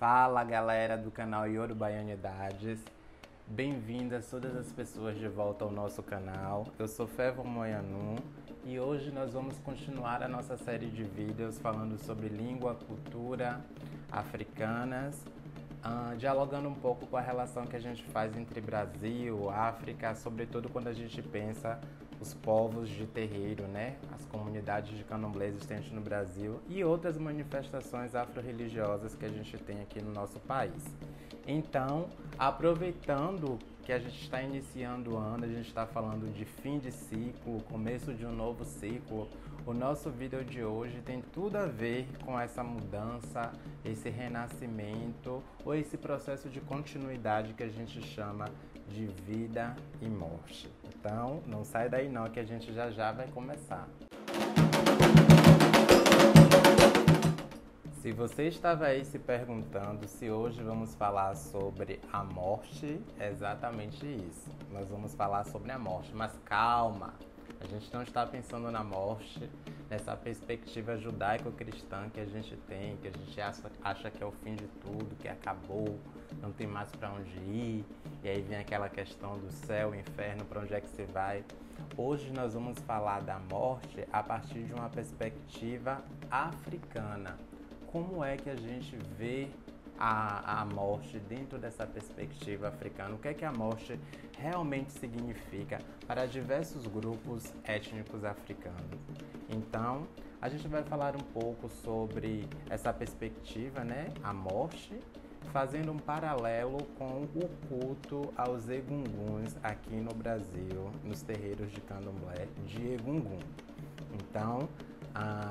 Fala galera do canal Yorubaianidades, bem-vindas todas as pessoas de volta ao nosso canal. Eu sou Fevo Moyanu e hoje nós vamos continuar a nossa série de vídeos falando sobre língua, cultura africanas, dialogando um pouco com a relação que a gente faz entre Brasil, África, sobretudo quando a gente pensa os povos de terreiro, né? As comunidades de candomblé existentes no Brasil e outras manifestações afro-religiosas que a gente tem aqui no nosso país. Então, aproveitando que a gente está iniciando o ano, a gente está falando de fim de ciclo, começo de um novo ciclo, o nosso vídeo de hoje tem tudo a ver com essa mudança, esse renascimento ou esse processo de continuidade que a gente chama de vida e morte. Então, não sai daí não que a gente já vai começar. Se você estava aí se perguntando se hoje vamos falar sobre a morte, é exatamente isso. Nós vamos falar sobre a morte, mas calma! A gente não está pensando na morte nessa perspectiva judaico-cristã que a gente tem, que a gente acha que é o fim de tudo, que acabou, não tem mais para onde ir, e aí vem aquela questão do céu, inferno, para onde é que você vai. Hoje nós vamos falar da morte a partir de uma perspectiva africana. Como é que a gente vê a morte dentro dessa perspectiva africana? O que é que a morte realmente significa para diversos grupos étnicos africanos? Então, a gente vai falar um pouco sobre essa perspectiva, né? A morte, fazendo um paralelo com o culto aos egunguns aqui no Brasil, nos terreiros de candomblé de Egungun. Então,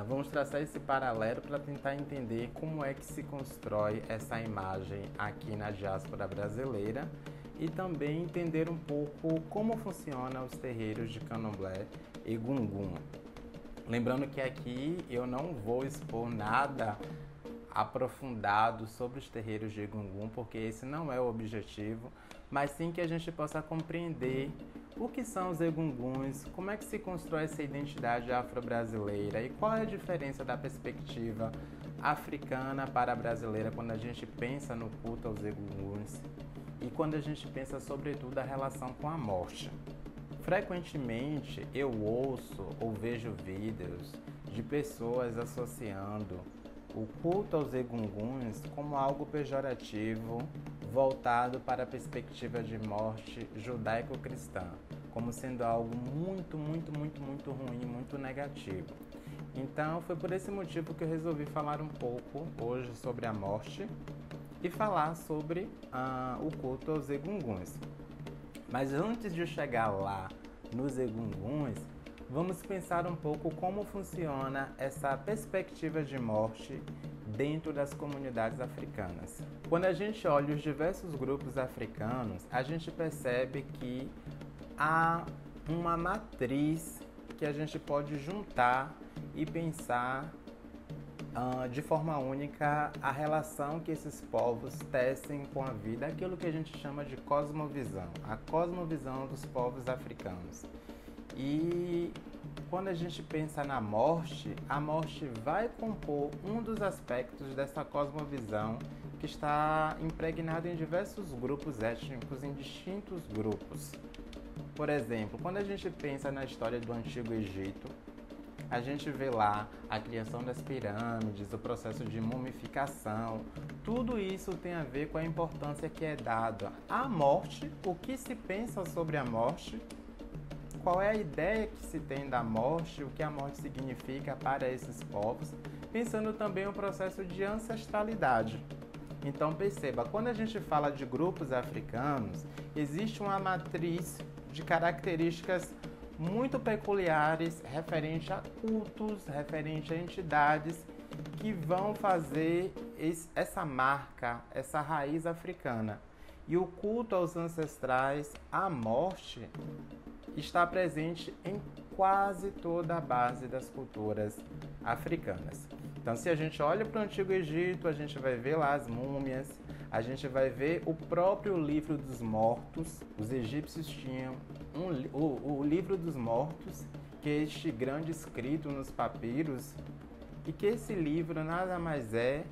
vamos traçar esse paralelo para tentar entender como é que se constrói essa imagem aqui na diáspora brasileira e também entender um pouco como funcionam os terreiros de candomblé Egungun. Lembrando que aqui eu não vou expor nada aprofundado sobre os terreiros de Egungun, porque esse não é o objetivo, mas sim que a gente possa compreender o que são os egunguns, como é que se constrói essa identidade afro-brasileira e qual é a diferença da perspectiva africana para a brasileira quando a gente pensa no culto aos egunguns e quando a gente pensa sobretudo a relação com a morte. Frequentemente eu ouço ou vejo vídeos de pessoas associando o culto aos egunguns como algo pejorativo voltado para a perspectiva de morte judaico-cristã, como sendo algo muito ruim, muito negativo. Então foi por esse motivo que eu resolvi falar um pouco hoje sobre a morte e falar sobre o culto aos egunguns. Mas antes de chegar lá nos egunguns, vamos pensar um pouco como funciona essa perspectiva de morte dentro das comunidades africanas. Quando a gente olha os diversos grupos africanos, a gente percebe que há uma matriz que a gente pode juntar e pensar de forma única a relação que esses povos tecem com a vida, aquilo que a gente chama de cosmovisão, a cosmovisão dos povos africanos. E quando a gente pensa na morte, a morte vai compor um dos aspectos dessa cosmovisão que está impregnado em diversos grupos étnicos, em distintos grupos. Por exemplo, quando a gente pensa na história do Antigo Egito, a gente vê lá a criação das pirâmides, o processo de mumificação. Tudo isso tem a ver com a importância que é dada à morte, o que se pensa sobre a morte, qual é a ideia que se tem da morte, o que a morte significa para esses povos, pensando também o processo de ancestralidade. Então perceba, quando a gente fala de grupos africanos, existe uma matriz de características muito peculiares referente a cultos, referente a entidades que vão fazer essa marca, essa raiz africana. E o culto aos ancestrais, à morte, está presente em quase toda a base das culturas africanas. Então, se a gente olha para o Antigo Egito, a gente vai ver lá as múmias, a gente vai ver o próprio livro dos mortos. Os egípcios tinham o livro dos mortos, que é este grande escrito nos papiros, e que esse livro nada mais é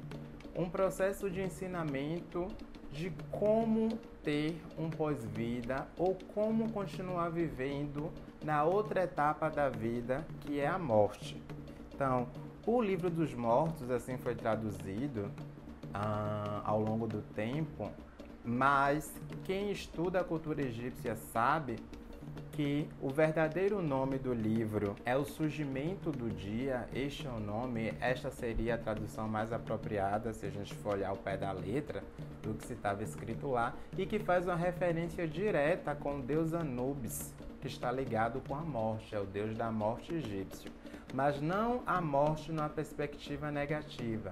um processo de ensinamento de como ter um pós-vida ou como continuar vivendo na outra etapa da vida, que é a morte. Então, o livro dos mortos assim foi traduzido ao longo do tempo, mas quem estuda a cultura egípcia sabe que o verdadeiro nome do livro é O Surgimento do Dia. Este é o nome, esta seria a tradução mais apropriada se a gente for olhar ao pé da letra do que se estava escrito lá, e que faz uma referência direta com o deus Anubis, que está ligado com a morte, é o deus da morte egípcio. Mas não a morte numa perspectiva negativa,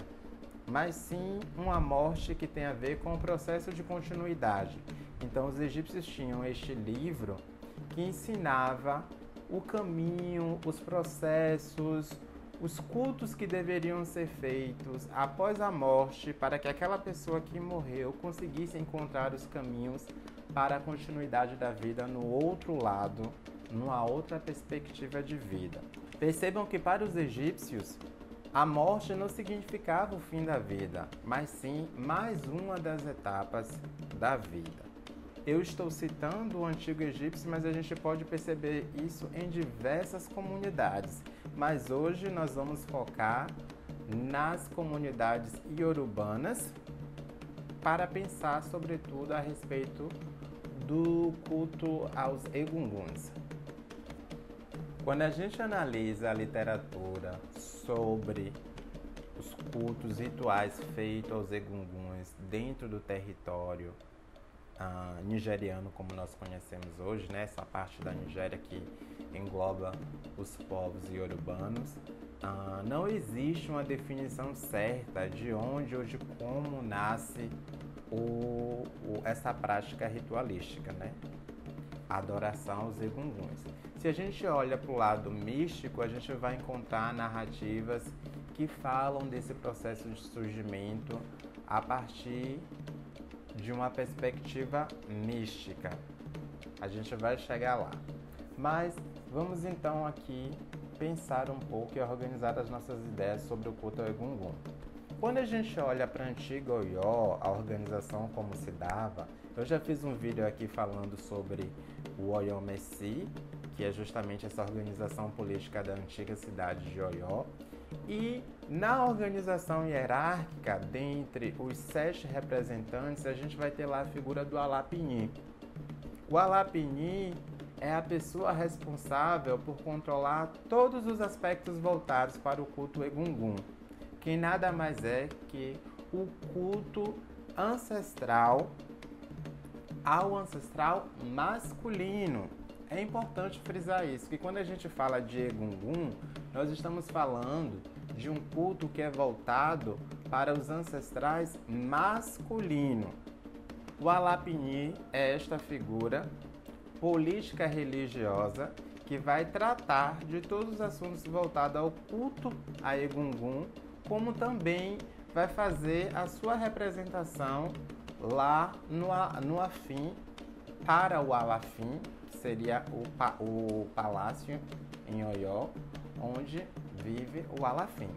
mas sim uma morte que tem a ver com o processo de continuidade. Então os egípcios tinham este livro que ensinava o caminho, os processos, os cultos que deveriam ser feitos após a morte, para que aquela pessoa que morreu conseguisse encontrar os caminhos para a continuidade da vida no outro lado, numa outra perspectiva de vida. Percebam que para os egípcios, a morte não significava o fim da vida, mas sim mais uma das etapas da vida. Eu estou citando o antigo egípcio, mas a gente pode perceber isso em diversas comunidades. Mas hoje nós vamos focar nas comunidades iorubanas para pensar, sobretudo, a respeito do culto aos egunguns. Quando a gente analisa a literatura sobre os cultos rituais feitos aos egunguns dentro do território nigeriano, como nós conhecemos hoje, né? Essa parte da Nigéria que engloba os povos iorubanos, não existe uma definição certa de onde ou de como nasce essa prática ritualística, né? A adoração aos egunguns. Se a gente olha para o lado místico, a gente vai encontrar narrativas que falam desse processo de surgimento a partir de uma perspectiva mística. A gente vai chegar lá. Mas vamos então aqui pensar um pouco e organizar as nossas ideias sobre o culto ao egungun. Quando a gente olha para a antiga Oió, a organização como se dava, eu já fiz um vídeo aqui falando sobre o Oió Messi, que é justamente essa organização política da antiga cidade de Oió. E na organização hierárquica, dentre os 7 representantes, a gente vai ter lá a figura do Alapini. O Alapini é a pessoa responsável por controlar todos os aspectos voltados para o culto egungun, que nada mais é que o culto ancestral ao ancestral masculino. É importante frisar isso, que quando a gente fala de egungun, nós estamos falando de um culto que é voltado para os ancestrais masculinos. O Alapini é esta figura política religiosa que vai tratar de todos os assuntos voltados ao culto a egungun, como também vai fazer a sua representação lá no Afim, para o Alafim, que seria o palácio em Oió, onde vive o Alafim.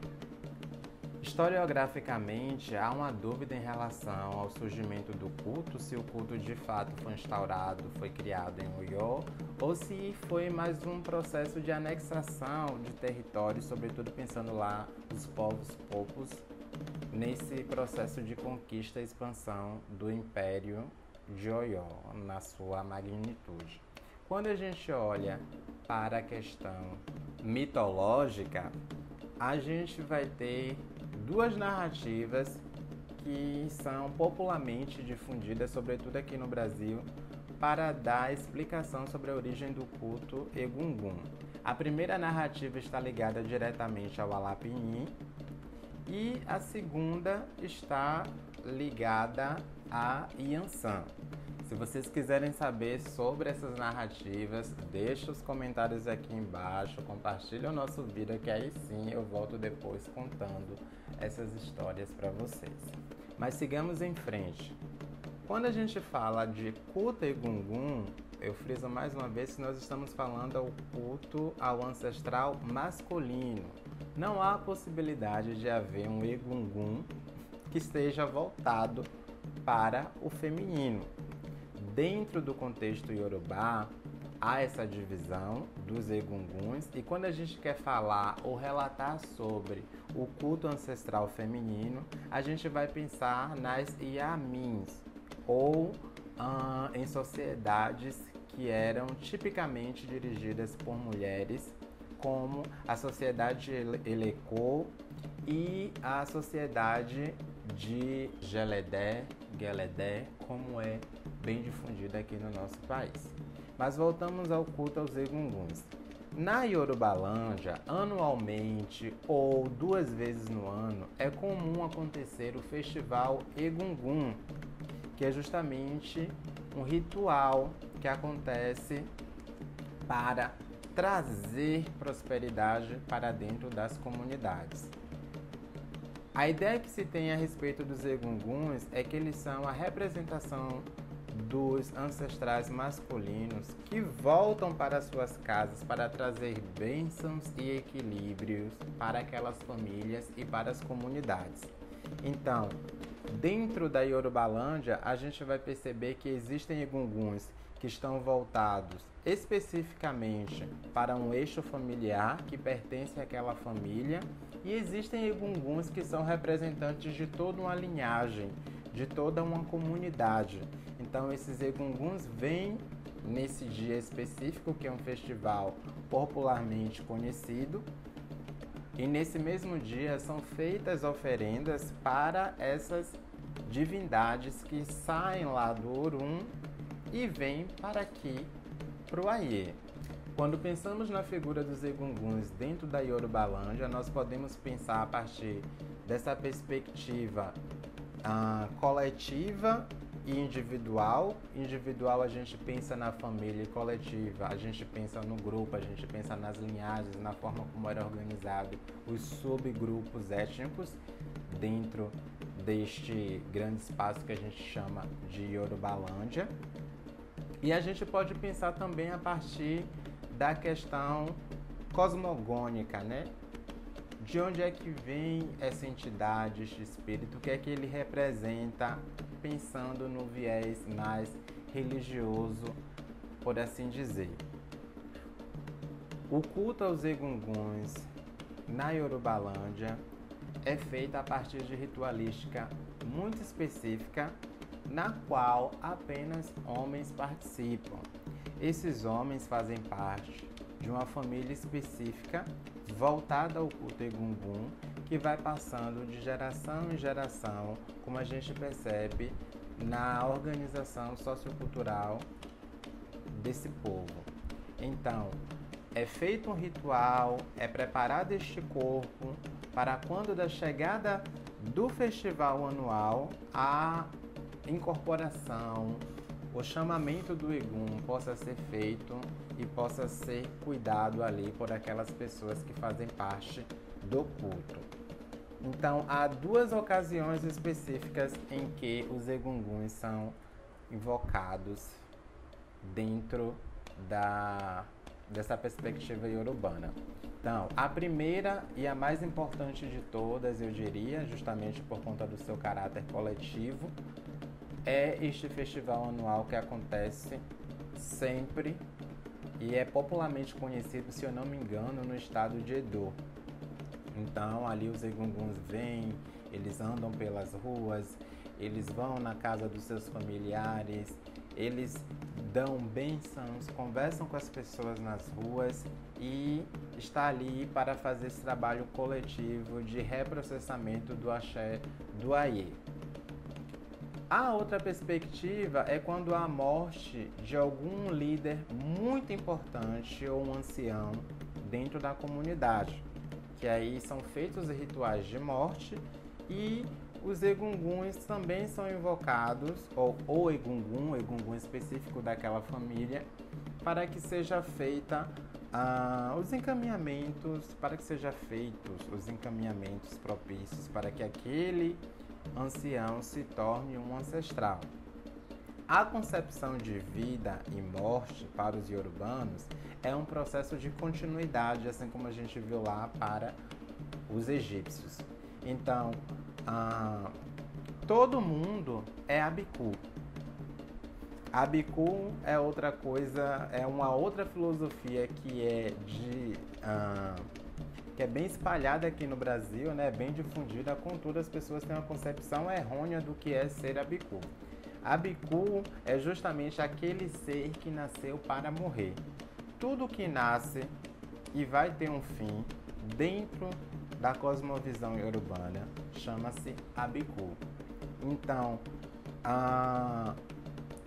Historiograficamente, há uma dúvida em relação ao surgimento do culto, se o culto de fato foi instaurado, foi criado em Oió, ou se foi mais um processo de anexação de territórios, sobretudo pensando lá os povos popos, nesse processo de conquista e expansão do Império de Oió, na sua magnitude. Quando a gente olha para a questão mitológica, a gente vai ter 2 narrativas que são popularmente difundidas, sobretudo aqui no Brasil, para dar explicação sobre a origem do culto egungun. A primeira narrativa está ligada diretamente ao Alapini e a segunda está ligada a Yansan. Se vocês quiserem saber sobre essas narrativas, deixe os comentários aqui embaixo, compartilhe o nosso vídeo, que aí sim eu volto depois contando essas histórias para vocês. Mas sigamos em frente. Quando a gente fala de culto egungun, eu friso mais uma vez que nós estamos falando ao culto ao ancestral masculino. Não há possibilidade de haver um egungun que esteja voltado para o feminino. Dentro do contexto iorubá, há essa divisão dos egunguns, e quando a gente quer falar ou relatar sobre o culto ancestral feminino, a gente vai pensar nas Iamins, ou em sociedades que eram tipicamente dirigidas por mulheres, como a sociedade Elekô e a sociedade de Geledé, como é bem difundida aqui no nosso país. Mas voltamos ao culto aos egunguns. Na Yorubalândia, anualmente ou 2 vezes no ano, é comum acontecer o festival Egungun, que é justamente um ritual que acontece para trazer prosperidade para dentro das comunidades. A ideia que se tem a respeito dos egunguns é que eles são a representação dos ancestrais masculinos que voltam para suas casas para trazer bênçãos e equilíbrios para aquelas famílias e para as comunidades. Então, dentro da Yorubalândia, a gente vai perceber que existem egunguns que estão voltados especificamente para um eixo familiar que pertence àquela família, e existem egunguns que são representantes de toda uma linhagem, de toda uma comunidade. Então esses egunguns vêm nesse dia específico, que é um festival popularmente conhecido, e nesse mesmo dia são feitas oferendas para essas divindades que saem lá do Orum e vêm para aqui, para o Aie. Quando pensamos na figura dos egunguns dentro da Yorubalândia, nós podemos pensar a partir dessa perspectiva coletiva e individual. Individual, a gente pensa na família, e coletiva a gente pensa no grupo, a gente pensa nas linhagens, na forma como era organizado os subgrupos étnicos dentro deste grande espaço que a gente chama de Yorubalândia. E a gente pode pensar também a partir da questão cosmogônica, né? De onde é que vem essa entidade, este espírito, o que é que ele representa, pensando no viés mais religioso, por assim dizer. O culto aos egunguns na Yorubalândia é feito a partir de ritualística muito específica, na qual apenas homens participam. Esses homens fazem parte de uma família específica voltada ao culto egungun, que vai passando de geração em geração, como a gente percebe na organização sociocultural desse povo. Então, é feito um ritual, é preparado este corpo para quando da chegada do festival anual, a incorporação, o chamamento do Egum possa ser feito e possa ser cuidado ali por aquelas pessoas que fazem parte do culto. Então, há 2 ocasiões específicas em que os egunguns são invocados dentro dessa perspectiva iorubana. Então, a primeira e a mais importante de todas, eu diria, justamente por conta do seu caráter coletivo, é este festival anual que acontece sempre e é popularmente conhecido, se eu não me engano, no estado de Edo. Então, ali os egunguns vêm, eles andam pelas ruas, eles vão na casa dos seus familiares, eles dão bênçãos, conversam com as pessoas nas ruas e está ali para fazer esse trabalho coletivo de reprocessamento do axé do Aie. A outra perspectiva é quando há a morte de algum líder muito importante ou um ancião dentro da comunidade, que aí são feitos rituais de morte e os egunguns também são invocados, ou o egungun específico daquela família, para que seja feita os encaminhamentos, propícios para que aquele ancião se torne um ancestral. A concepção de vida e morte para os iorubanos é um processo de continuidade, assim como a gente viu lá para os egípcios. Então, todo mundo é Abiku. Abiku é outra coisa, é uma outra filosofia que é bem espalhada aqui no Brasil, né? Bem difundida, contudo as pessoas têm uma concepção errônea do que é ser Abiku. Abiku é justamente aquele ser que nasceu para morrer. Tudo que nasce e vai ter um fim dentro da cosmovisão iorubana chama-se Abiku. Então,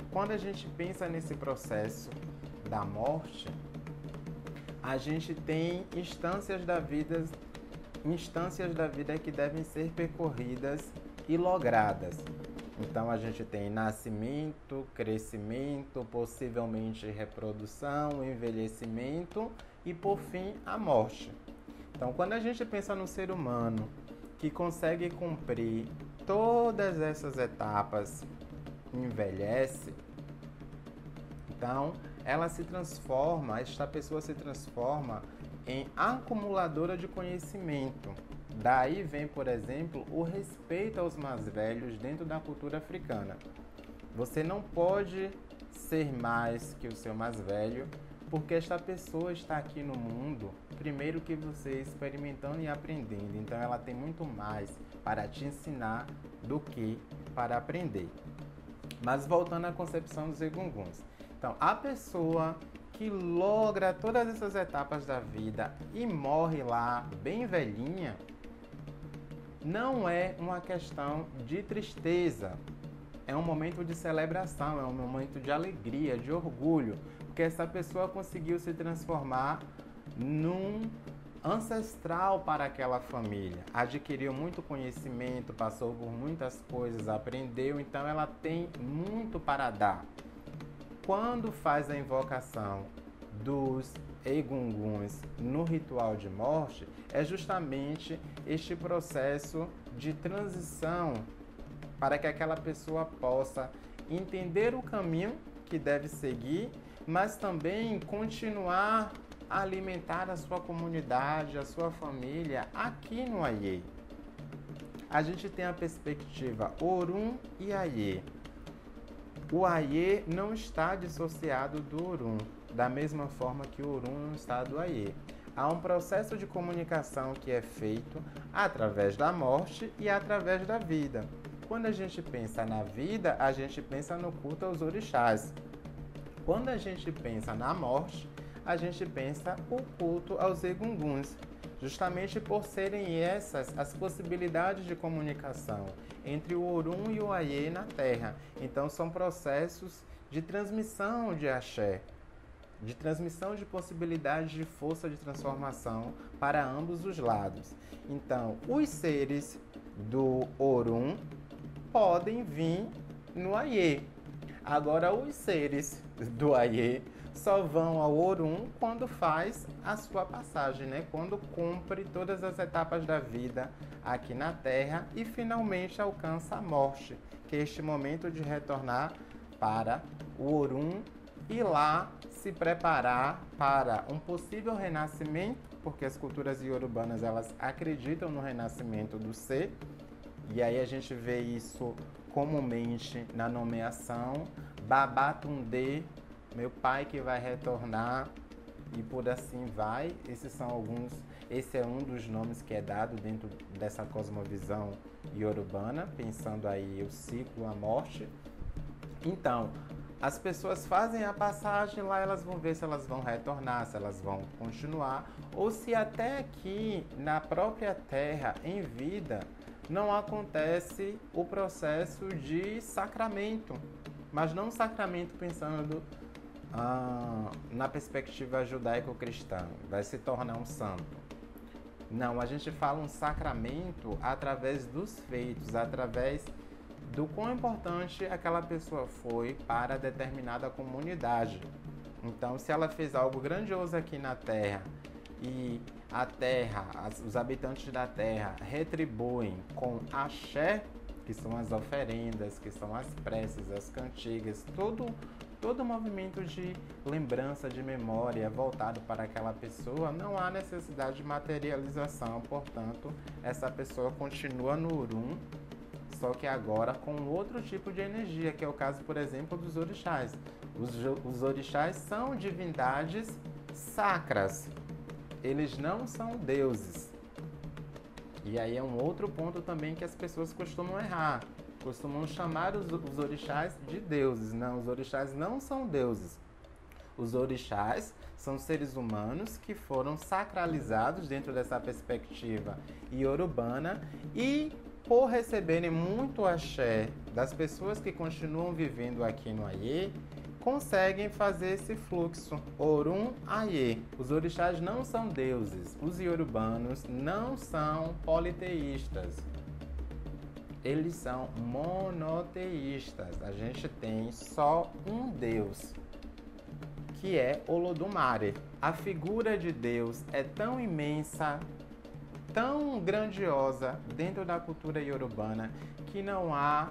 quando a gente pensa nesse processo da morte, a gente tem instâncias da vida que devem ser percorridas e logradas. Então a gente tem nascimento, crescimento, possivelmente reprodução, envelhecimento e por fim a morte. Então quando a gente pensa no ser humano que consegue cumprir todas essas etapas, envelhece, então esta pessoa se transforma em acumuladora de conhecimento. Daí vem, por exemplo, o respeito aos mais velhos dentro da cultura africana. Você não pode ser mais que o seu mais velho, porque esta pessoa está aqui no mundo, primeiro que você, experimentando e aprendendo. Então ela tem muito mais para te ensinar do que para aprender. Mas voltando à concepção dos egunguns. Então, a pessoa que logra todas essas etapas da vida e morre lá bem velhinha, não é uma questão de tristeza, é um momento de celebração, é um momento de alegria, de orgulho, porque essa pessoa conseguiu se transformar num ancestral para aquela família, adquiriu muito conhecimento, passou por muitas coisas, aprendeu, então ela tem muito para dar. Quando faz a invocação dos egunguns no ritual de morte, é justamente este processo de transição para que aquela pessoa possa entender o caminho que deve seguir, mas também continuar a alimentar a sua comunidade, a sua família aqui no Aie. A gente tem a perspectiva Orum e Aie. O Aie não está dissociado do Orum, da mesma forma que o Orum não está do Aie. Há um processo de comunicação que é feito através da morte e através da vida. Quando a gente pensa na vida, a gente pensa no culto aos orixás. Quando a gente pensa na morte, a gente pensa o culto aos egunguns, justamente por serem essas as possibilidades de comunicação entre o Orum e o Aie na Terra. Então são processos de transmissão de axé, de transmissão de possibilidades de força de transformação para ambos os lados. Então, os seres do Orum podem vir no Aie. Agora, os seres do Aie só vão ao Orum quando faz a sua passagem, né? Quando cumpre todas as etapas da vida aqui na Terra e finalmente alcança a morte, que é este momento de retornar para o Orum e lá se preparar para um possível renascimento, porque as culturas iorubanas elas acreditam no renascimento do ser, e aí a gente vê isso comumente na nomeação Babatunde, meu pai que vai retornar, e por assim vai. Esse é um dos nomes que é dado dentro dessa cosmovisão iorubana, pensando aí o ciclo, a morte. Então, as pessoas fazem a passagem lá, elas vão ver se elas vão retornar, se elas vão continuar, ou se até aqui, na própria terra, em vida, não acontece o processo de sacramento. Mas não um sacramento pensando na perspectiva judaico-cristã, vai se tornar um santo. Não, a gente fala um sacramento através dos feitos, através do quão importante aquela pessoa foi para determinada comunidade. Então, se ela fez algo grandioso aqui na Terra e a Terra, os habitantes da Terra retribuem com axé, que são as oferendas, que são as preces, as cantigas, todo movimento de lembrança, de memória voltado para aquela pessoa, não há necessidade de materialização, portanto, essa pessoa continua no Urum, só que agora com outro tipo de energia, que é o caso, por exemplo, dos orixás. Os orixás são divindades sacras, eles não são deuses. E aí é um outro ponto também que as pessoas costumam errar. Costumam chamar os orixás de deuses. Não, os orixás não são deuses. Os orixás são seres humanos que foram sacralizados dentro dessa perspectiva iorubana e, por receberem muito axé das pessoas que continuam vivendo aqui no Aie, conseguem fazer esse fluxo Orum Aie. Os orixás não são deuses. Os iorubanos não são politeístas. Eles são monoteístas. A gente tem só um Deus, que é Olodumare. A figura de Deus é tão imensa, tão grandiosa dentro da cultura iorubana, que não há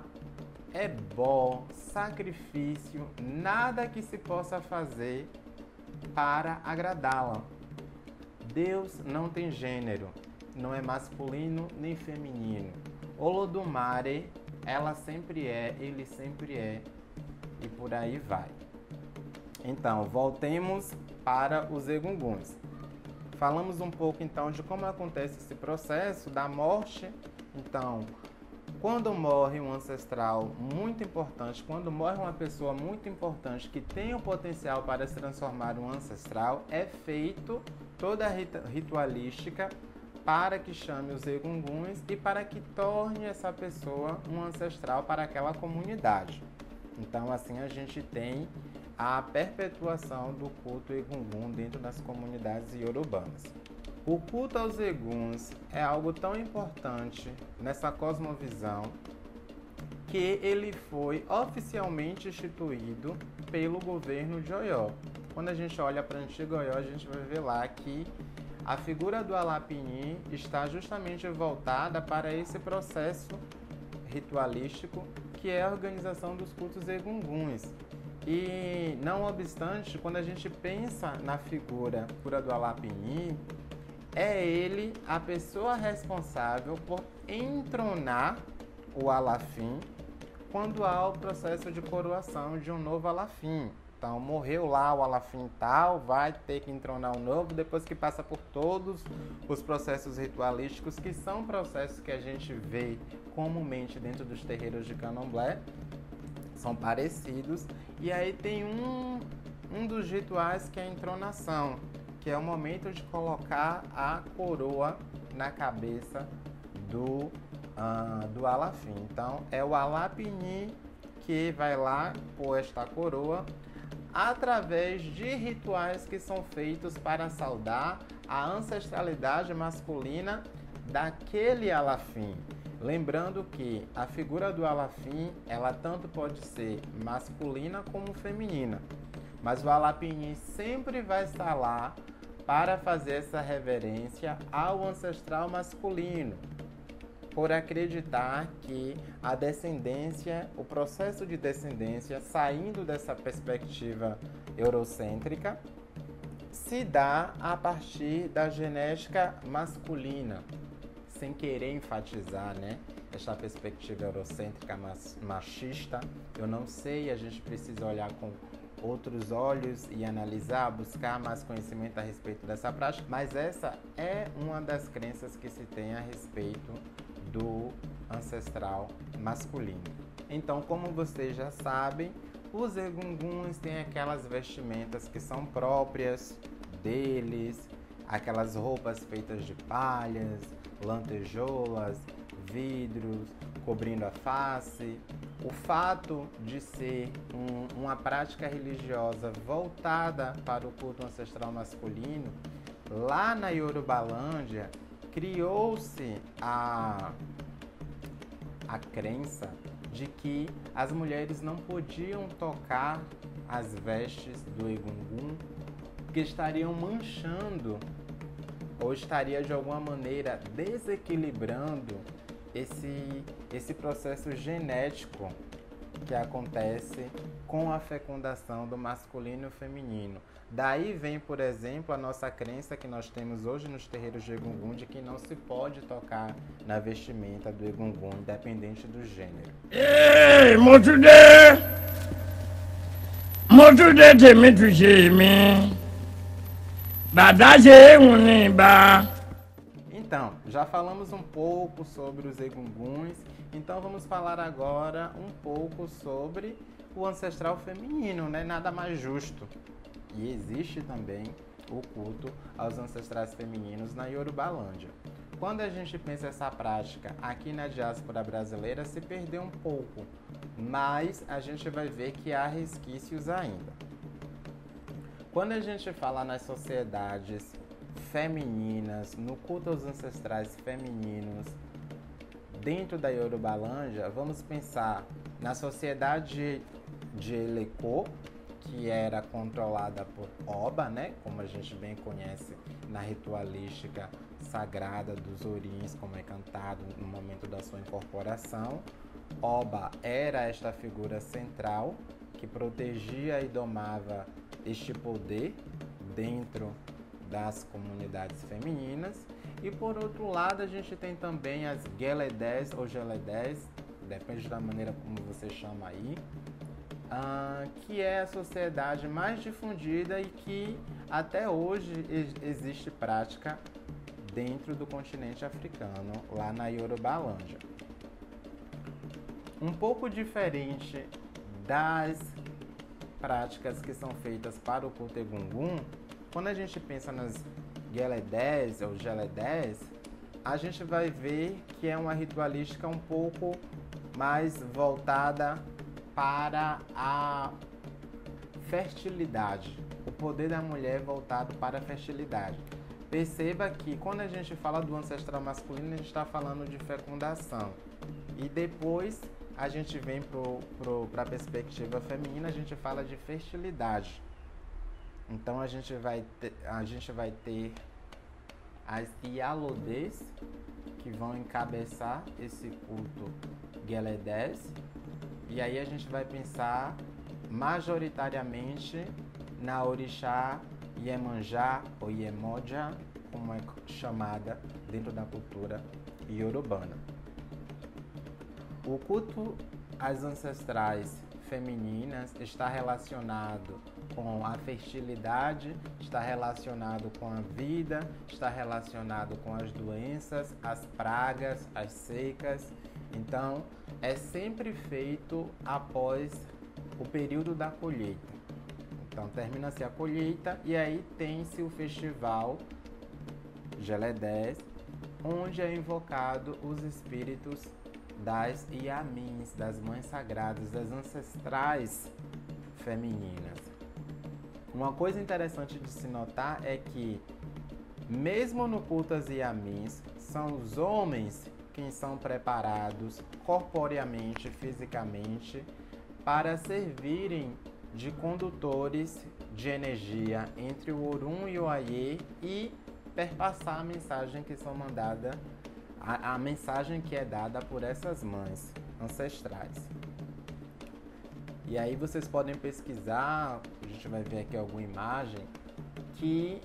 ebó, sacrifício, nada que se possa fazer para agradá-la. Deus não tem gênero, não é masculino nem feminino. Olodumare, ela sempre é, ele sempre é, e por aí vai. Então, voltemos para os egunguns. Falamos um pouco então de como acontece esse processo da morte. Então, quando morre um ancestral muito importante, quando morre uma pessoa muito importante que tem o potencial para se transformar em um ancestral, é feito toda a ritualística para que chame os egunguns e para que torne essa pessoa um ancestral para aquela comunidade. Então, assim a gente tem a perpetuação do culto egungun dentro das comunidades iorubanas. O culto aos eguns é algo tão importante nessa cosmovisão que ele foi oficialmente instituído pelo governo de Oió. Quando a gente olha para a antiga Oió, a gente vai ver lá que a figura do Alapini está justamente voltada para esse processo ritualístico que é a organização dos cultos egunguns. E, não obstante, quando a gente pensa na figura do Alapini, é ele a pessoa responsável por entronar o Alafim quando há o processo de coroação de um novo Alafim. Então, morreu lá o Alafim tal, vai ter que entronar um novo, depois que passa por todos os processos ritualísticos, que são processos que a gente vê comumente dentro dos terreiros de Candomblé, são parecidos. E aí tem um dos rituais que é a entronação, que é o momento de colocar a coroa na cabeça do Alafim. Então, é o Alapini que vai lá pôr esta coroa através de rituais que são feitos para saudar a ancestralidade masculina daquele Alafim. Lembrando que a figura do Alafim, ela tanto pode ser masculina como feminina, mas o Alapini sempre vai estar lá para fazer essa reverência ao ancestral masculino, por acreditar que a descendência, o processo de descendência, saindo dessa perspectiva eurocêntrica, se dá a partir da genética masculina, sem querer enfatizar, né, esta perspectiva eurocêntrica machista. Eu não sei, a gente precisa olhar com outros olhos e analisar, buscar mais conhecimento a respeito dessa prática, mas essa é uma das crenças que se tem a respeito do ancestral masculino. Então, como vocês já sabem, os egunguns têm aquelas vestimentas que são próprias deles, aquelas roupas feitas de palhas, lantejoulas, vidros, cobrindo a face. O fato de ser uma prática religiosa voltada para o culto ancestral masculino, lá na Yorubalândia, criou-se a crença de que as mulheres não podiam tocar as vestes do egungun, porque estariam manchando ou estaria de alguma maneira desequilibrando esse processo genético que acontece com a fecundação do masculino e o feminino. Daí vem, por exemplo, a nossa crença que nós temos hoje nos terreiros de Egungun de que não se pode tocar na vestimenta do Egungun, independente do gênero. Ei, Motude tèmi tùṣe mi. Bàdá ṣe unimba. Então, já falamos um pouco sobre os Egunguns, então vamos falar agora um pouco sobre o ancestral feminino, né? Nada mais justo. E existe também o culto aos ancestrais femininos na Yorubalândia. Quando a gente pensa essa prática aqui na diáspora brasileira, se perdeu um pouco, mas a gente vai ver que há resquícios ainda. Quando a gente fala nas sociedades femininas, no culto aos ancestrais femininos, dentro da Yorubalândia, vamos pensar na sociedade de Eleko, que era controlada por Oba, né? Como a gente bem conhece na ritualística sagrada dos orins, como é cantado no momento da sua incorporação. Oba era esta figura central que protegia e domava este poder dentro das comunidades femininas. E por outro lado, a gente tem também as Geledés ou Geledés, depende da maneira como você chama aí, que é a sociedade mais difundida e que até hoje existe prática dentro do continente africano, lá na Yorubalândia. Um pouco diferente das práticas que são feitas para o culto Egungun, quando a gente pensa nas Geledés ou Geledés, a gente vai ver que é uma ritualística um pouco mais voltada para a fertilidade, o poder da mulher voltado para a fertilidade. Perceba que quando a gente fala do ancestral masculino, a gente está falando de fecundação. E depois a gente vem para a perspectiva feminina, a gente fala de fertilidade. Então a gente vai ter as Iyalodês, que vão encabeçar esse culto Geledés. E aí a gente vai pensar majoritariamente na orixá Iemanjá ou Iemoja, como é chamada dentro da cultura iorubana. O culto às ancestrais femininas está relacionado com a fertilidade, está relacionado com a vida, está relacionado com as doenças, as pragas, as secas. Então, é sempre feito após o período da colheita. Então, termina-se a colheita e aí tem-se o festival Geledés, onde é invocado os espíritos das Iamins, das mães sagradas, das ancestrais femininas. Uma coisa interessante de se notar é que, mesmo no culto às Iamins, são os homens quem são preparados corporeamente, fisicamente, para servirem de condutores de energia entre o Orum e o Aie e perpassar a mensagem que são mandada, a mensagem que é dada por essas mães ancestrais. E aí vocês podem pesquisar, a gente vai ver aqui alguma imagem, que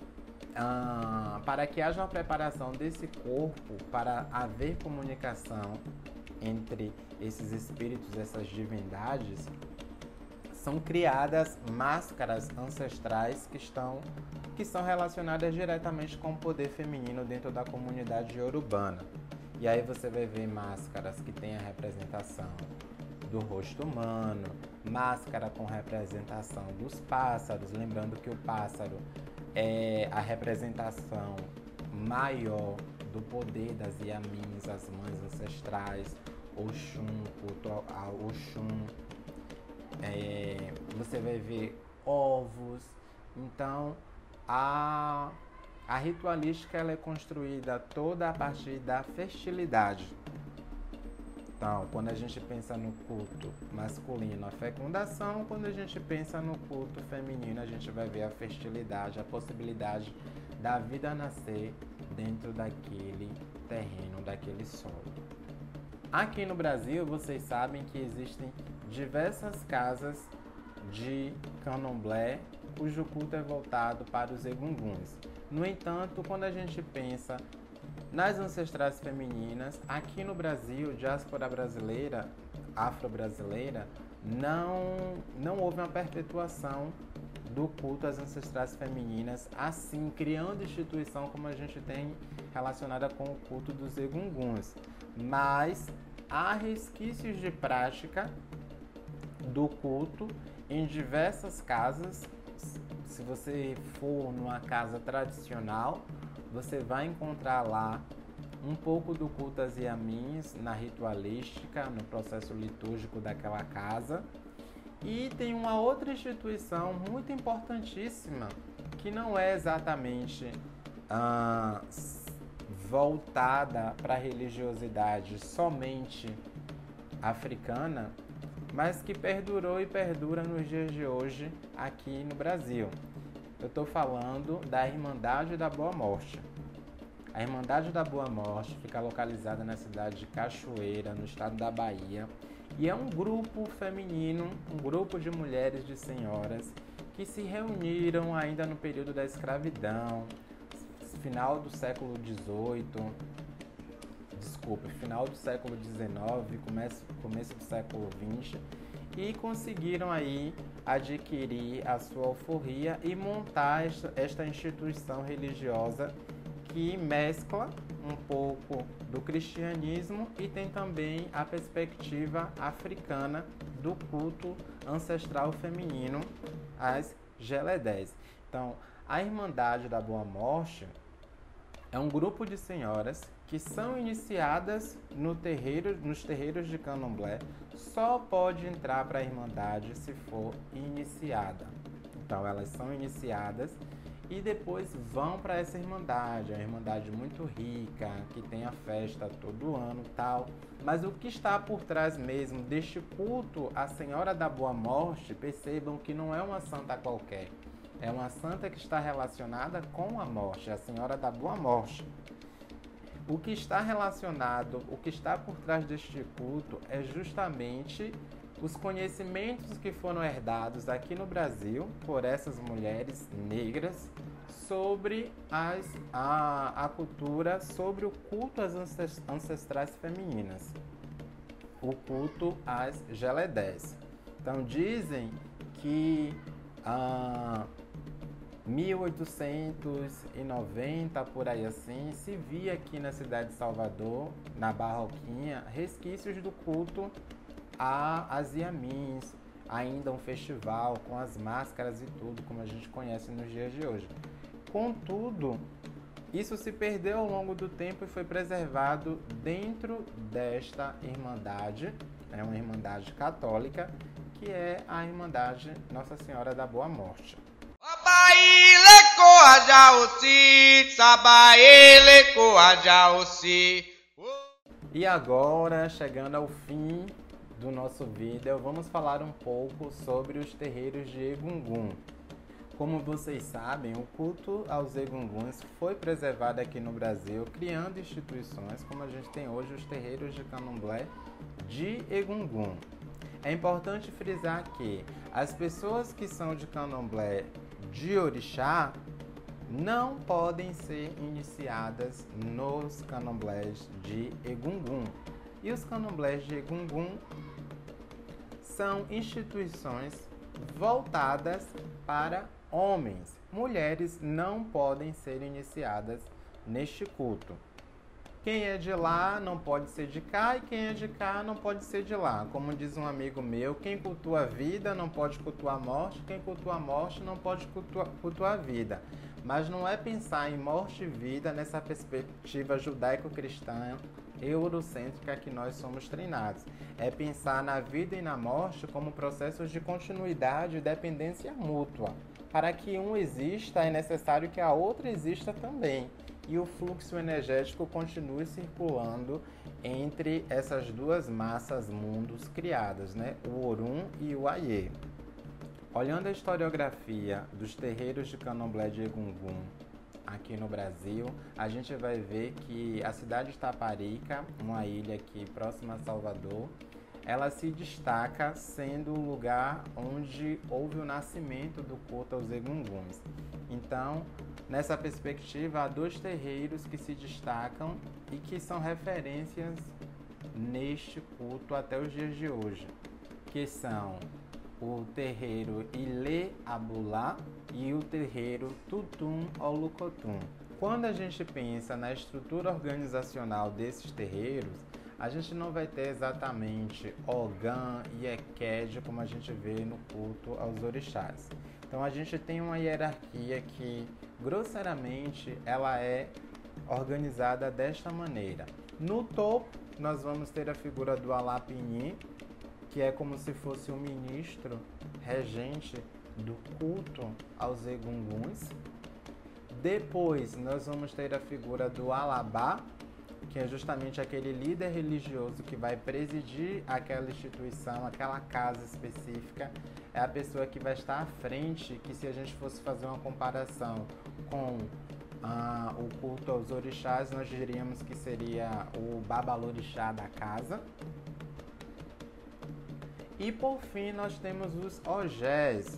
para que haja uma preparação desse corpo, para haver comunicação entre esses espíritos, essas divindades, são criadas máscaras ancestrais que são relacionadas diretamente com o poder feminino dentro da comunidade iorubana. E aí você vai ver máscaras que têm a representação do rosto humano, máscara com representação dos pássaros, lembrando que o pássaro é a representação maior do poder das Iamins, as mães ancestrais, Oxum, Oxum. Você vai ver ovos. Então, a ritualística ela é construída toda a partir da fertilidade. Então, quando a gente pensa no culto masculino, a fecundação, quando a gente pensa no culto feminino, a gente vai ver a fertilidade, a possibilidade da vida nascer dentro daquele terreno, daquele solo. Aqui no Brasil, vocês sabem que existem diversas casas de candomblé cujo culto é voltado para os egunguns. No entanto, quando a gente pensa nas ancestrais femininas, aqui no Brasil, diáspora brasileira, afro-brasileira, não houve uma perpetuação do culto às ancestrais femininas, assim, criando instituição como a gente tem relacionada com o culto dos egunguns. Mas há resquícios de prática do culto em diversas casas. Se você for numa casa tradicional, você vai encontrar lá um pouco do culto às Iamins na ritualística, no processo litúrgico daquela casa. E tem uma outra instituição muito importantíssima, que não é exatamente voltada para a religiosidade somente africana, mas que perdurou e perdura nos dias de hoje aqui no Brasil. Eu estou falando da Irmandade da Boa Morte. A Irmandade da Boa Morte fica localizada na cidade de Cachoeira, no estado da Bahia, e é um grupo feminino, um grupo de mulheres, de senhoras, que se reuniram ainda no período da escravidão, final do século XVIII, final do século XIX, começo do século XX, e conseguiram aí adquirir a sua alforria e montar esta instituição religiosa que mescla um pouco do cristianismo e tem também a perspectiva africana do culto ancestral feminino, as Geledés. Então, a Irmandade da Boa Morte é um grupo de senhoras que são iniciadas nos terreiros de candomblé. Só pode entrar para a Irmandade se for iniciada. Então, elas são iniciadas e depois vão para essa Irmandade. É uma Irmandade muito rica, que tem a festa todo ano e tal. Mas o que está por trás mesmo deste culto à Senhora da Boa Morte, percebam que não é uma santa qualquer. É uma santa que está relacionada com a morte, a Senhora da Boa Morte. O que está relacionado, o que está por trás deste culto é justamente os conhecimentos que foram herdados aqui no Brasil por essas mulheres negras sobre a cultura, sobre o culto às ancestrais femininas, o culto às Geledés. Então dizem que 1890, por aí assim, se via aqui na cidade de Salvador, na Barroquinha, resquícios do culto às Iamins, ainda um festival com as máscaras e tudo, como a gente conhece nos dias de hoje. Contudo, isso se perdeu ao longo do tempo e foi preservado dentro desta irmandade, é uma irmandade católica, que é a Irmandade Nossa Senhora da Boa Morte. E agora, chegando ao fim do nosso vídeo, vamos falar um pouco sobre os terreiros de Egungun. Como vocês sabem, o culto aos Egunguns foi preservado aqui no Brasil, criando instituições como a gente tem hoje os terreiros de candomblé de Egungun. É importante frisar que as pessoas que são de candomblé de orixá não podem ser iniciadas nos candomblés de Egungun. E os candomblés de Egungun são instituições voltadas para homens. Mulheres não podem ser iniciadas neste culto. Quem é de lá não pode ser de cá e quem é de cá não pode ser de lá. Como diz um amigo meu, quem cultua a vida não pode cultuar a morte, quem cultua a morte não pode cultuar a vida. Mas não é pensar em morte e vida nessa perspectiva judaico-cristã eurocêntrica que nós somos treinados. É pensar na vida e na morte como processos de continuidade e dependência mútua. Para que um exista, é necessário que a outra exista também. E o fluxo energético continue circulando entre essas duas massas mundos criadas, né? O Orum e o Aie. Olhando a historiografia dos terreiros de candomblé de Egungun aqui no Brasil, a gente vai ver que a cidade de Taparica, uma ilha aqui próxima a Salvador, ela se destaca sendo o lugar onde houve o nascimento do culto aos egunguns. Então, nessa perspectiva, há 2 terreiros que se destacam e que são referências neste culto até os dias de hoje, que são o terreiro Ilê Abulá e o terreiro Tutum Olucotum. Quando a gente pensa na estrutura organizacional desses terreiros, a gente não vai ter exatamente Ogã e Ekede como a gente vê no culto aos orixás. Então a gente tem uma hierarquia que, grosseiramente, ela é organizada desta maneira. No topo, nós vamos ter a figura do Alapini, que é como se fosse o ministro regente do culto aos egunguns. Depois, nós vamos ter a figura do Alabá, que é justamente aquele líder religioso que vai presidir aquela instituição, aquela casa específica. É a pessoa que vai estar à frente, que se a gente fosse fazer uma comparação com o culto aos orixás, nós diríamos que seria o babalorixá da casa. E por fim, nós temos os ogés,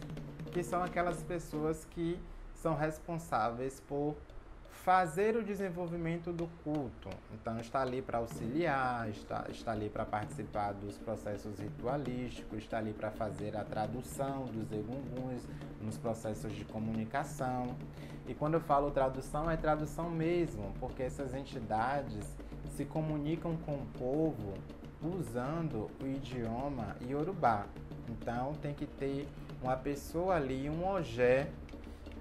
que são aquelas pessoas que são responsáveis por fazer o desenvolvimento do culto. Então está ali para auxiliar, está ali para participar dos processos ritualísticos, está ali para fazer a tradução dos egunguns nos processos de comunicação. E quando eu falo tradução, é tradução mesmo, porque essas entidades se comunicam com o povo usando o idioma iorubá. Então tem que ter uma pessoa ali, um ogé,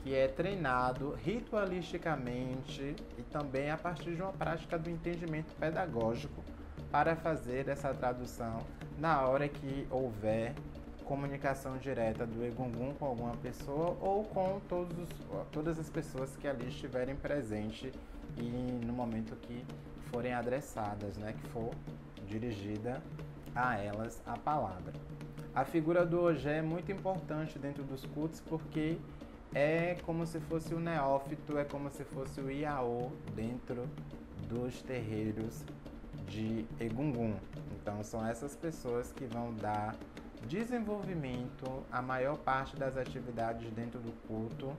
que é treinado ritualisticamente e também a partir de uma prática do entendimento pedagógico para fazer essa tradução na hora que houver comunicação direta do egungun com alguma pessoa ou com todas as pessoas que ali estiverem presentes e no momento que forem adressadas, né, que for dirigida a elas a palavra. A figura do ogé é muito importante dentro dos cultos porque é como se fosse o neófito, é como se fosse o Iaô dentro dos terreiros de egungun. Então são essas pessoas que vão dar desenvolvimento à maior parte das atividades dentro do culto,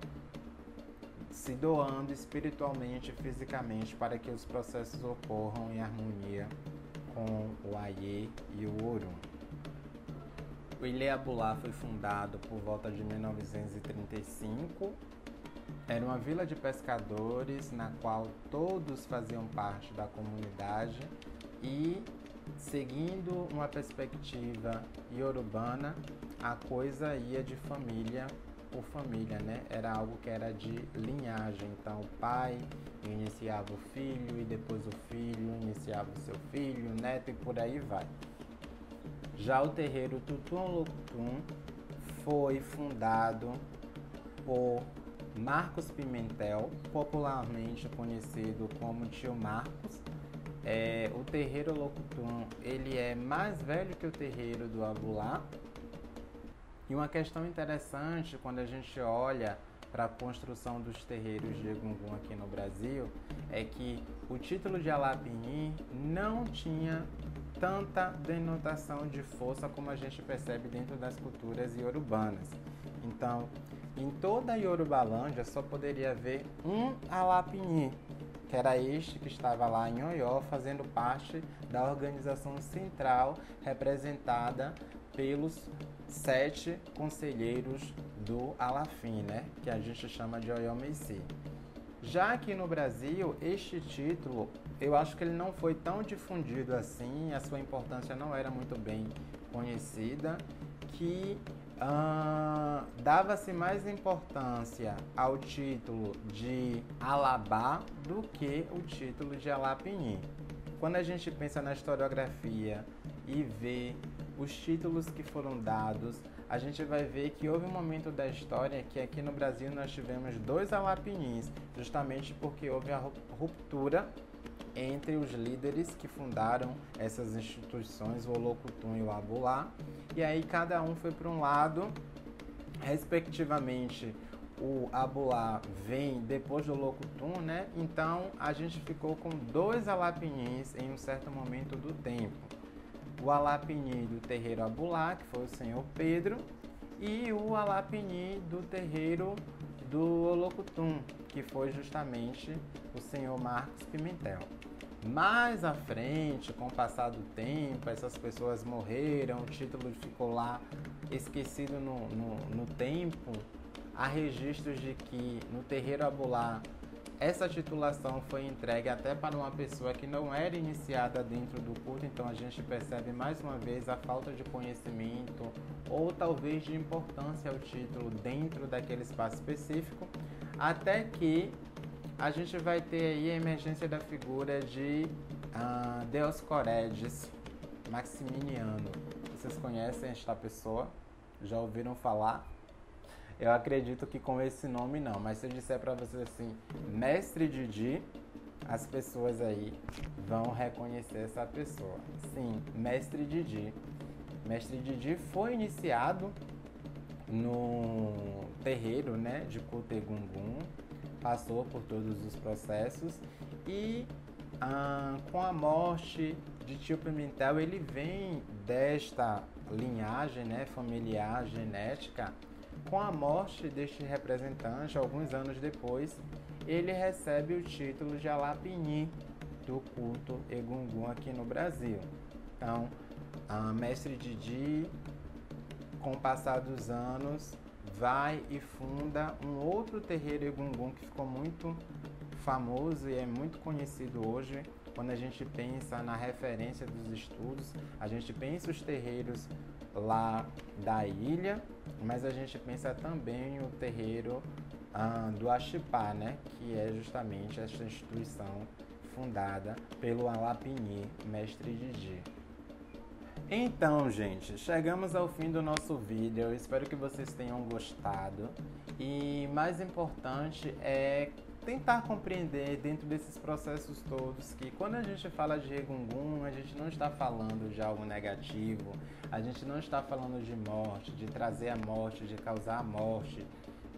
se doando espiritualmente e fisicamente para que os processos ocorram em harmonia com o Aie e o Orum. O Ilê Abulá foi fundado por volta de 1935. Era uma vila de pescadores na qual todos faziam parte da comunidade e, seguindo uma perspectiva iorubana, a coisa ia de família por família, né? Era algo que era de linhagem. Então o pai iniciava o filho e depois o filho iniciava o seu filho, o neto e por aí vai. Já o terreiro Tutum Olucotum foi fundado por Marcos Pimentel, popularmente conhecido como Tio Marcos. O terreiro Olocutum, ele é mais velho que o terreiro do Abulá. E uma questão interessante quando a gente olha para a construção dos terreiros de egungun aqui no Brasil é que o título de Alapini não tinha tanta denotação de força como a gente percebe dentro das culturas iorubanas. Então, em toda a Yorubalândia só poderia haver um Alapini, que era este que estava lá em Oió, fazendo parte da organização central representada pelos 7 conselheiros do Alafim, né? Que a gente chama de Oió-Meici. Já aqui no Brasil, este título, eu acho que ele não foi tão difundido assim, a sua importância não era muito bem conhecida, que dava-se mais importância ao título de Alabá do que o título de Alapini. Quando a gente pensa na historiografia e vê os títulos que foram dados, a gente vai ver que houve um momento da história que aqui no Brasil nós tivemos 2 Alapinis, justamente porque houve a ruptura entre os líderes que fundaram essas instituições, o Olocutum e o Abulá, e aí cada um foi para um lado, respectivamente. O Abulá vem depois do Olocutum, né? Então a gente ficou com 2 Alapinis em um certo momento do tempo. o Alapini do terreiro Abulá, que foi o senhor Pedro, e o Alapini do terreiro do Olocutum, que foi justamente o senhor Marcos Pimentel. Mais à frente, com o passar do tempo, essas pessoas morreram, o título ficou lá esquecido no tempo. Há registros de que no terreiro Abulá essa titulação foi entregue até para uma pessoa que não era iniciada dentro do culto, então a gente percebe mais uma vez a falta de conhecimento ou talvez de importância ao título dentro daquele espaço específico, até que a gente vai ter aí a emergência da figura de Dioscórides Maximiano. Vocês conhecem esta pessoa? Já ouviram falar? Eu acredito que com esse nome não, mas se eu disser para vocês assim, Mestre Didi, as pessoas aí vão reconhecer essa pessoa. Sim, Mestre Didi. Mestre Didi foi iniciado no terreiro, né, de culto Egungun, passou por todos os processos e com a morte de tio Pimentel, ele vem desta linhagem, né, familiar, genética. Com a morte deste representante, alguns anos depois, ele recebe o título de Alapini do culto Egungun aqui no Brasil. Então, Mestre Didi, com o passar dos anos, vai e funda um outro terreiro Egungun que ficou muito famoso e é muito conhecido hoje. Quando a gente pensa na referência dos estudos, a gente pensa os terreiros lá da ilha, mas a gente pensa também o terreiro do Axipá, né? Que é justamente esta instituição fundada pelo Alapini, Mestre Didi. Então, gente, chegamos ao fim do nosso vídeo. Eu espero que vocês tenham gostado. E mais importante é tentar compreender dentro desses processos todos que quando a gente fala de Egungun, a gente não está falando de algo negativo, a gente não está falando de morte, de trazer a morte, de causar a morte,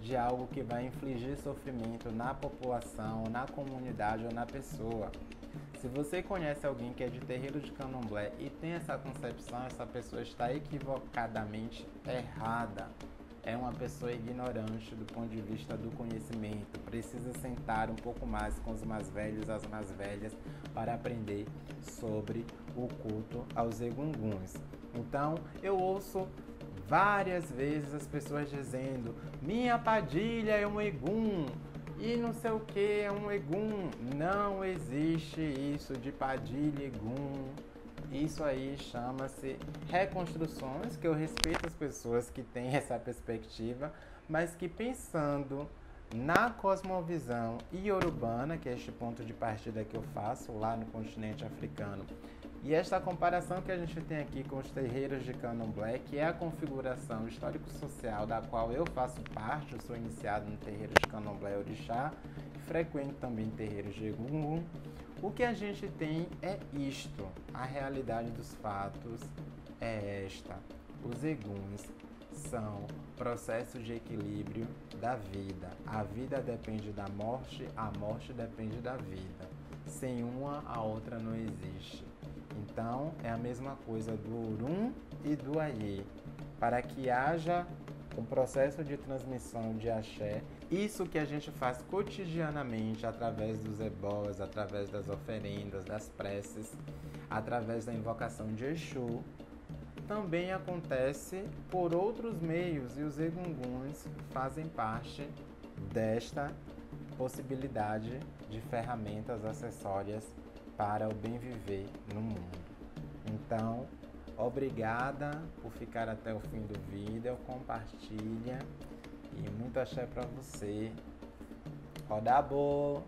de algo que vai infligir sofrimento na população, na comunidade ou na pessoa. Se você conhece alguém que é de terreiro de candomblé e tem essa concepção, essa pessoa está equivocadamente errada. É uma pessoa ignorante do ponto de vista do conhecimento. Precisa sentar um pouco mais com os mais velhos, as mais velhas, para aprender sobre o culto aos Egunguns. Então, eu ouço várias vezes as pessoas dizendo: minha Padilha é um Egum. E não sei o que é um Egum. Não existe isso de Padilha Egum. Isso aí chama-se reconstruções, que eu respeito as pessoas que têm essa perspectiva, mas que pensando na cosmovisão iorubana, que é este ponto de partida que eu faço lá no continente africano, e esta comparação que a gente tem aqui com os terreiros de candomblé, que é a configuração histórico-social da qual eu faço parte, eu sou iniciado no terreiro de candomblé orixá, frequento também terreiros de Egungun. O que a gente tem é isto, a realidade dos fatos é esta. Os Eguns são processos de equilíbrio da vida. A vida depende da morte, a morte depende da vida. Sem uma, a outra não existe. Então, é a mesma coisa do Orum e do Ayê. Para que haja um processo de transmissão de axé, isso que a gente faz cotidianamente através dos ebós, através das oferendas, das preces, através da invocação de Exu, também acontece por outros meios e os Egunguns fazem parte desta possibilidade de ferramentas acessórias para o bem viver no mundo. Então, obrigada por ficar até o fim do vídeo, compartilha e muito axé pra você. Roda boa!